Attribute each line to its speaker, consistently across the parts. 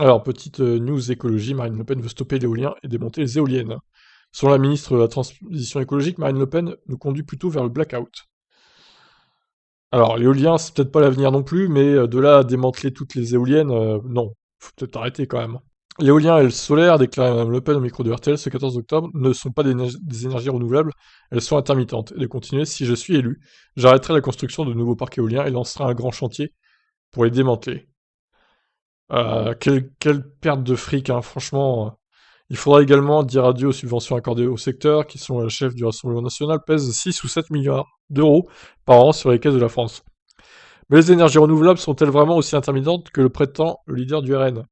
Speaker 1: Alors, petite news écologie, Marine Le Pen veut stopper l'éolien et démonter les éoliennes. Selon la ministre de la Transition écologique, Marine Le Pen nous conduit plutôt vers le blackout. Alors, l'éolien, c'est peut-être pas l'avenir non plus, mais de là à démanteler toutes les éoliennes, non. Faut peut-être arrêter quand même. L'éolien et le solaire, déclare Mme Le Pen au micro de RTL ce 14 octobre, ne sont pas des énergies renouvelables, elles sont intermittentes. Et de continuer, si je suis élu, j'arrêterai la construction de nouveaux parcs éoliens et lancerai un grand chantier pour les démanteler. Quelle perte de fric, hein, franchement. Il faudra également dire adieu aux subventions accordées au secteur, qui, selon la chef du Rassemblement national, pèsent 6 ou 7 milliards d'euros par an sur les caisses de la France. Mais les énergies renouvelables sont-elles vraiment aussi intermittentes que le prétend le leader du RN?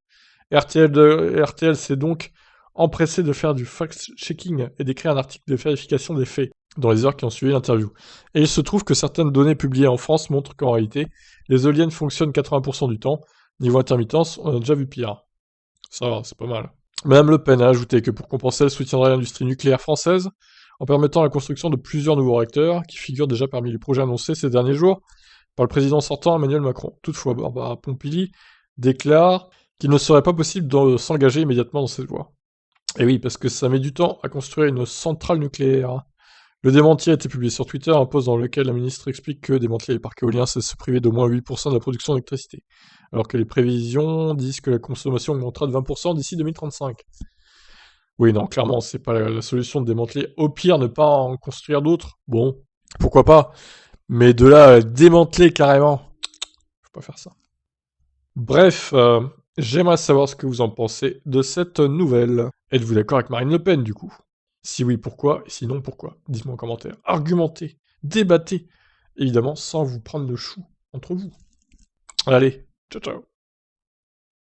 Speaker 1: RTL s'est donc empressé de faire du fact-checking et d'écrire un article de vérification des faits dans les heures qui ont suivi l'interview. Et il se trouve que certaines données publiées en France montrent qu'en réalité, les éoliennes fonctionnent 80% du temps. Niveau intermittence, on a déjà vu pire. Ça va, c'est pas mal. Madame Le Pen a ajouté que pour compenser, elle soutiendrait l'industrie nucléaire française en permettant la construction de plusieurs nouveaux réacteurs qui figurent déjà parmi les projets annoncés ces derniers jours par le président sortant Emmanuel Macron. Toutefois, Barbara Pompili déclare qu'il ne serait pas possible de s'engager immédiatement dans cette voie. Et oui, parce que ça met du temps à construire une centrale nucléaire. Le démenti a été publié sur Twitter, un post dans lequel la ministre explique que démanteler les parcs éoliens, c'est se priver d'au moins 8% de la production d'électricité, alors que les prévisions disent que la consommation augmentera de 20% d'ici 2035. Oui, non, clairement, c'est pas la solution de démanteler. Au pire, ne pas en construire d'autres, bon, pourquoi pas, mais de là à démanteler carrément, faut pas faire ça. Bref, j'aimerais savoir ce que vous en pensez de cette nouvelle. Êtes-vous d'accord avec Marine Le Pen, du coup? Si oui, pourquoi? Et sinon, pourquoi? Dites-moi en commentaire. Argumentez, débattez, évidemment, sans vous prendre le chou entre vous. Allez, ciao ciao.